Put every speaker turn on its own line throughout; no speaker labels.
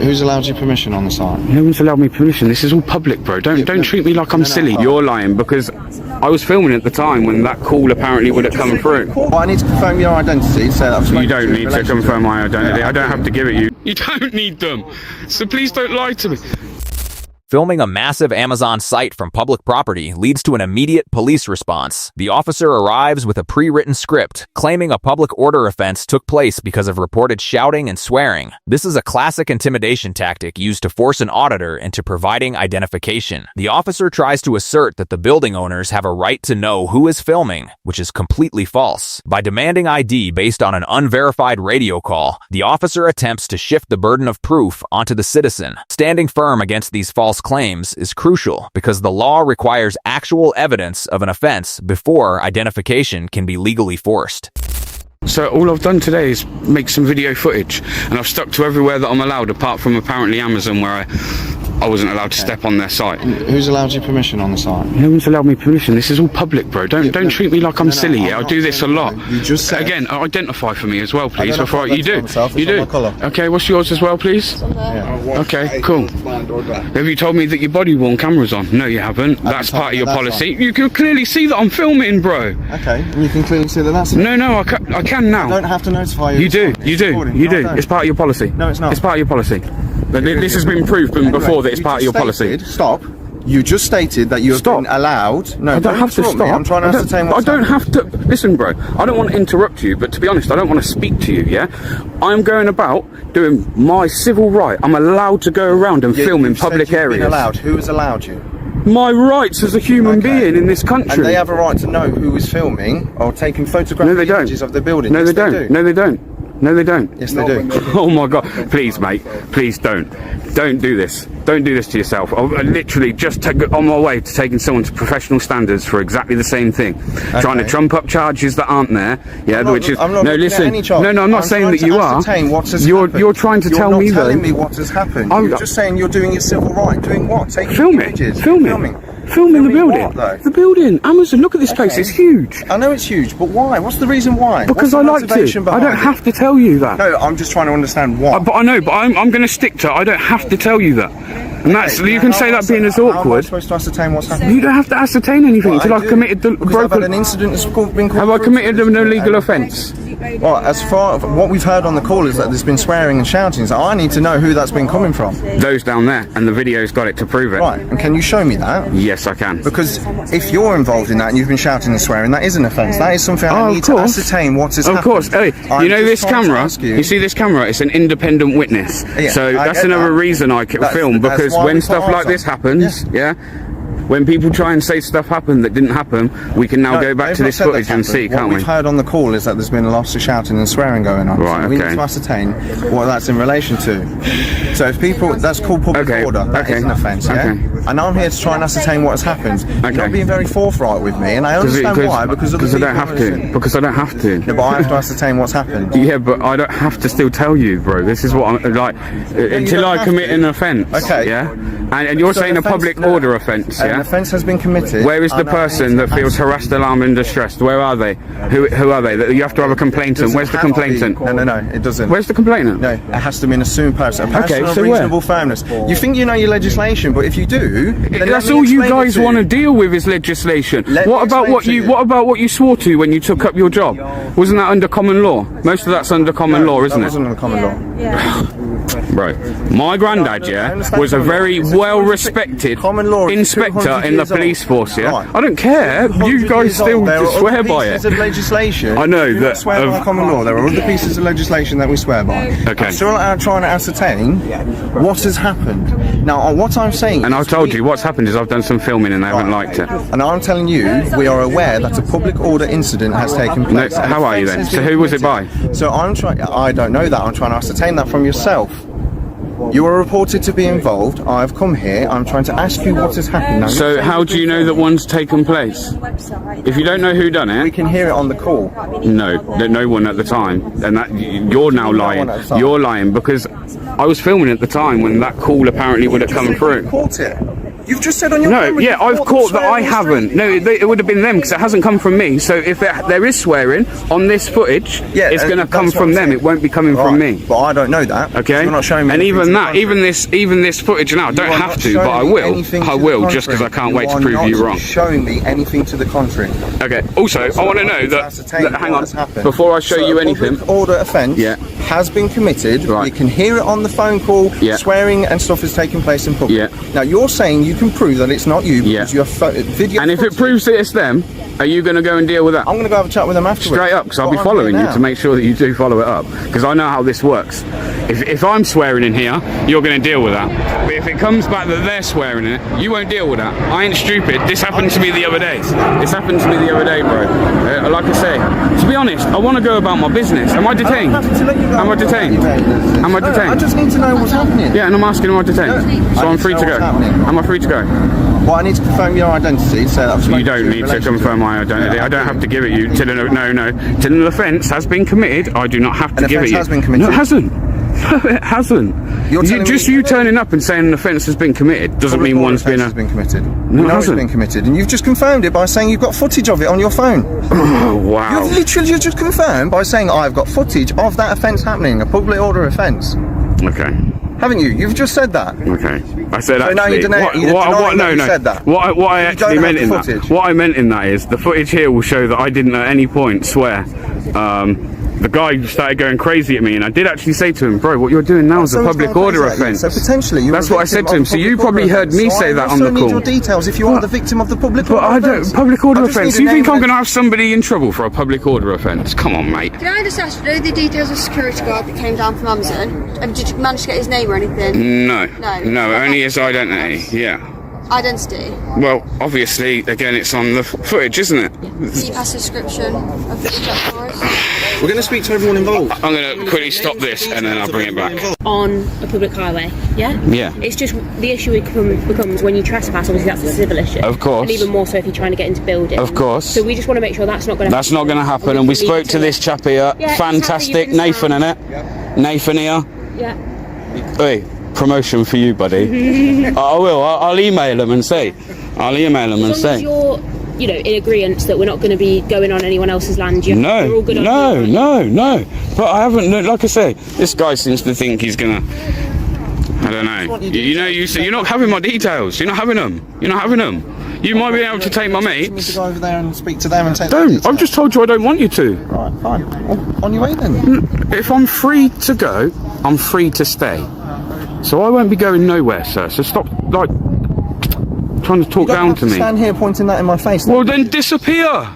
Who's allowed you permission on the site?
No one's allowed me permission. This is all public, bro. Don't treat me like I'm silly. You're lying because I was filming at the time when that call apparently would have come through.
Well, I need to confirm your identity. So
you don't need to confirm my identity. I don't have to give it you. You don't need them. So please don't lie to me.
Filming a massive Amazon site from public property leads to an immediate police response. The officer arrives with a pre-written script, claiming a public order offense took place because of reported shouting and swearing. This is a classic intimidation tactic used to force an auditor into providing identification. The officer tries to assert that the building owners have a right to know who is filming, which is completely false. By demanding ID based on an unverified radio call, the officer attempts to shift the burden of proof onto the citizen. Standing firm against these false claims is crucial because the law requires actual evidence of an offense before identification can be legally forced.
So all I've done today is make some video footage, and I've stuck to everywhere that I'm allowed, apart from apparently Amazon, where I wasn't allowed to step on their site.
Who's allowed you permission on the site?
No one's allowed me permission. This is all public, bro. Don't treat me like I'm silly. I do this a lot.
You just said...
Again, identify for me as well, please. Before you do.
You do.
Okay, what's yours as well, please?
Yeah.
Okay, cool. Have you told me that your body-worn camera's on? No, you haven't. That's part of your policy. You can clearly see that I'm filming, bro.
Okay, and you can clearly see that that's...
No, I can now.
I don't have to notify you.
You do. It's part of your policy.
No, it's not.
It's part of your policy. But this has been proven before that it's part of your policy.
Stop. You just stated that you've been allowed... No,
I don't have to stop.
I'm trying to ascertain what's
I don't have to... Listen, bro, I don't want to interrupt you, but to be honest, I don't want to speak to you, yeah? I'm going about doing my civil right. I'm allowed to go around and film in public areas.
Allowed. Who has allowed you?
My rights as a human being in this country.
And they have a right to know who is filming or taking photographic images of the building.
No, they don't. No, they don't. No, they don't.
Yes, they do.
Oh my God! Please, mate. Please don't. Don't do this. Don't do this to yourself. I literally just on my way to taking someone to professional standards for exactly the same thing. Okay. Trying to trump up charges that aren't there. Yeah,
no, listen.
No, I'm not saying that you are. You're trying to tell me though.
You're not telling me what has happened. You're just saying you're doing your civil right. Doing what? Taking images.
Filming the building. The building. Amazon. Look at this place. It's huge.
I know it's huge, but why? What's the reason why?
Because I like to. I don't have to tell you that.
No, I'm just trying to understand why.
But I know. But I'm going to stick to. I don't have to tell you that. And that's you can say that being as awkward.
How am I supposed to ascertain what's happening?
You don't have to ascertain anything until I've committed the
broken. I've had an incident that's been called.
Have I committed an illegal offence?
Well, as far as what we've heard on the call is that there's been swearing and shouting. So I need to know who that's been coming from.
Those down there, and the video's got it to prove it.
Right, and can you show me that?
Yes, I can.
Because if you're involved in that and you've been shouting and swearing, that is an offence. That is something I need to ascertain what has happened.
Of course. Hey, you know this camera? You see this camera? It's an independent witness. Yeah, so that's another reason I film, because when stuff like this happens, yeah, when people try and say stuff happened that didn't happen, we can now go back to this footage and see, can't we?
What we've heard on the call is that there's been lots of shouting and swearing going on.
Right,
so we need to ascertain what that's in relation to. So if people, that's called public order, that is an offence, yeah? And I'm here to try and ascertain what has happened. You're not being very forthright with me, and I understand why, because
I don't have to. Because I don't have to.
No, but I have to ascertain what's happened.
Yeah, but I don't have to still tell you, bro. This is what I'm like, until I commit an offence. Okay. Yeah? And you're saying a public order offence, yeah?
An offence has been committed.
Where is the person that feels harassed, alarmed and distressed? Where are they? Who are they? You have to have a complainant. Where's the complainant?
No, it doesn't.
Where's the complainant?
No, it has to be an assumed person. A person of reasonable firmness. You think you know your legislation, but if you do, then
that's all you guys want to deal with is legislation. What about what you swore to when you took up your job? Wasn't that under common law? Most of that's under common law, isn't it?
That wasn't under common law.
Right. My granddad, was a very well-respected inspector in the police force, I don't care. You guys still swear by it.
Of legislation.
I know that.
Swear by common law. There are other pieces of legislation that we swear by.
Okay.
I'm still trying to ascertain what has happened. Now, what I'm saying.
And I've told you what's happened is I've done some filming and they haven't liked it.
And I'm telling you, we are aware that a public order incident has taken place.
No, how are you then? So who was it by?
So I don't know that. I'm trying to ascertain that from yourself. You are reported to be involved. I've come here. I'm trying to ask you what has happened. Now,
so how do you know that one's taken place? If you don't know who done it,
we can hear it on the call.
No one at the time, and that you're now lying. You're lying because I was filming at the time when that call apparently would have come through.
Caught it. You've just said on your
No,
camera,
yeah, I've caught that I haven't. No, it would have been them because it hasn't come from me. So if there is swearing on this footage, it's going to come from them. It won't be coming from me.
But I don't know that.
Okay.
You're not showing me.
And even that, even this footage now, I don't have to, but I will. I will, just because I can't wait to prove you wrong.
Showing me anything to the contrary.
Okay. Also, I want to know that. Hang on. Before I show you anything.
Public order offence has been committed.
Right.
You can hear it on the phone call. Swearing and stuff is taking place in public. Now you're saying you can prove that it's not you because you have video.
And if it proves that it's them, are you going to go and deal with that?
I'm going to go have a chat with them afterwards.
Straight up, because I'll be following you to make sure that you do follow it up. Because I know how this works. If I'm swearing in here, you're going to deal with that. But if it comes back that they're swearing in it, you won't deal with that. I ain't stupid. This happened to me the other day. This happened to me the other day, bro. Like I say, to be honest, I want to go about my business. Am I detained? Am I detained? Am I detained?
I just need to know what's happening.
Yeah, and I'm asking, am I detained? So I'm free to go. Am I free to go?
Well, I need to confirm your identity. So
you don't need to confirm my identity. I don't have to give it you. Till an offence has been committed, I do not have to give it you.
An offence has been committed?
No, it hasn't. No, it hasn't. You turning up and saying an offence has been committed doesn't mean one's been
committed.
No, it
hasn't. It's been committed, and you've just confirmed it by saying you've got footage of it on your phone.
Oh, wow.
You've literally just confirmed by saying I've got footage of that offence happening, a public order offence.
Okay.
Haven't you? You've just said that.
Okay. I said actually.
No, you said that.
What I actually meant in that. What I meant in that is the footage here will show that I didn't at any point swear. The guy started going crazy at me, and I did actually say to him, "Bro, what you're doing now is a public order offence."
So potentially,
that's what I said to him. So you probably heard me say that on the call.
I also need your details if you are the victim of the public order offence.
But I don't. Public order offence. You think I'm going to have somebody in trouble for a public order offence? Come on, mate.
Can I just ask, do you know the details of security guard that came down from Amazon? And did you manage to get his name or anything?
No. No, only his identity. Yeah.
Identity?
Well, obviously, again, it's on the footage, isn't it?
Can you pass a description of the subject for us?
We're going to speak to everyone involved.
I'm going to quickly stop this and then I'll bring it back.
On a public highway, yeah?
Yeah.
It's just the issue becomes when you trespass, obviously that's a civil issue.
Of course.
And even more so if you're trying to get into buildings.
Of course.
So we just want to make sure that's not going to happen.
That's not going to happen. And we spoke to this chap here. Yeah, fantastic. Nathan, innit? Yeah. Nathan here.
Yeah.
Hey, promotion for you, buddy. I will. I'll email him and say. I'll email him and say.
As long as you're, in agreement that we're not going to be going on anyone else's land. We're all good
no. But I haven't. Like I say, this guy seems to think he's gonna. I don't know. You say you're not having my details. You're not having them. You're not having them. You might be able to take my mates.
To go over there and speak to them and take.
Don't. I've just told you I don't want you to.
Right, fine. On your way then.
If I'm free to go, I'm free to stay. So I won't be going nowhere, sir. So stop, trying to talk down to me.
Stand here pointing that in my face.
Well, then disappear.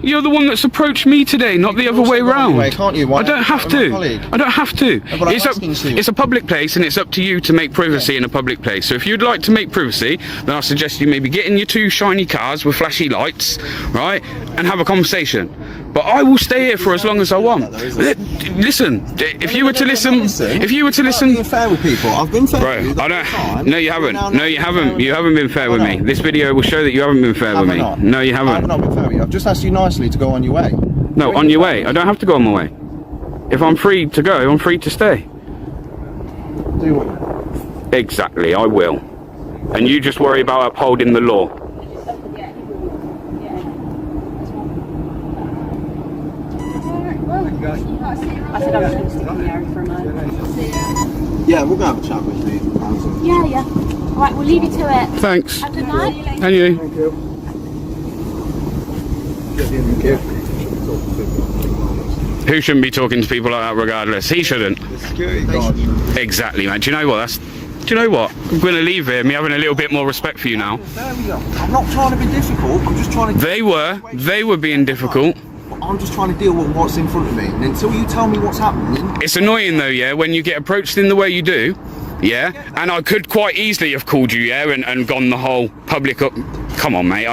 You're the one that's approached me today, not the other way round.
Can't you?
I don't have to. I don't have to. It's a public place, and it's up to you to make privacy in a public place. So if you'd like to make privacy, then I suggest you maybe get in your 2 shiny cars with flashy lights, right, and have a conversation. But I will stay here for as long as I want. Listen, if you were to listen,
being fair with people. I've been fair with you.
I don't. No, you haven't. No, you haven't. You haven't been fair with me. This video will show that you haven't been fair with me. No, you haven't.
I've not been fair with you. I've just asked you nicely to go on your way.
No, on your way. I don't have to go on my way. If I'm free to go, I'm free to stay.
Do what?
Exactly, I will. And you just worry about upholding the law.
I said I was going to stick in the area for a moment.
Yeah, we'll go have a chat with you.
Yeah. Alright, we'll leave you to it.
Thanks.
Have a good night.
And you.
Thank you.
Who shouldn't be talking to people like that regardless? He shouldn't. Exactly, man. Do you know what? I'm going to leave here, me having a little bit more respect for you now.
I'm not trying to be difficult. I'm just trying to...
They were being difficult.
I'm just trying to deal with what's in front of me. And until you tell me what's happening...
It's annoying though, yeah, when you get approached in the way you do, yeah? And I could quite easily have called you, yeah, and gone the whole public up... Come on, mate.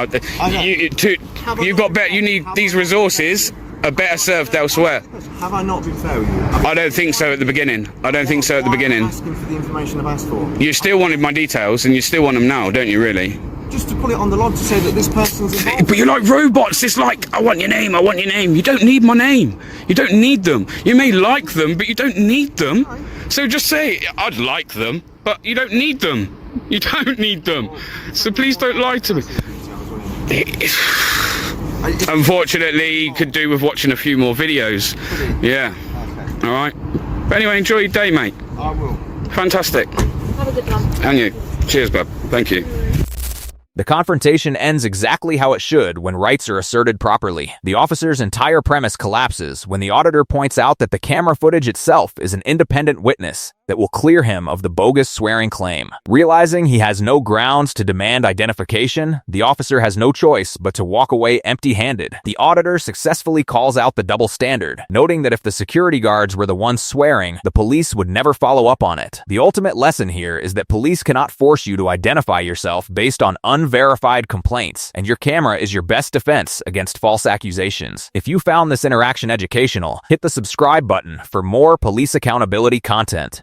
You've got better... You need these resources are better served elsewhere.
Have I not been fair with you?
I don't think so at the beginning. Asking
for the information I've asked for.
You still wanted my details, and you still want them now, don't you, really?
Just to put it on the log to say that this person's involved.
But you're like robots. It's like, I want your name. You don't need my name. You don't need them. You may like them, but you don't need them. So just say, I'd like them, but you don't need them. You don't need them. So please don't lie to me. Unfortunately, you could do with watching a few more videos. Yeah. All right. But anyway, enjoy your day, mate.
I will.
Fantastic.
Have a good one.
And you. Cheers, bub. Thank you.
The confrontation ends exactly how it should when rights are asserted properly. The officer's entire premise collapses when the auditor points out that the camera footage itself is an independent witness that will clear him of the bogus swearing claim. Realizing he has no grounds to demand identification, the officer has no choice but to walk away empty-handed. The auditor successfully calls out the double standard, noting that if the security guards were the ones swearing, the police would never follow up on it. The ultimate lesson here is that police cannot force you to identify yourself based on unverified complaints, and your camera is your best defense against false accusations. If you found this interaction educational, hit the subscribe button for more police accountability content.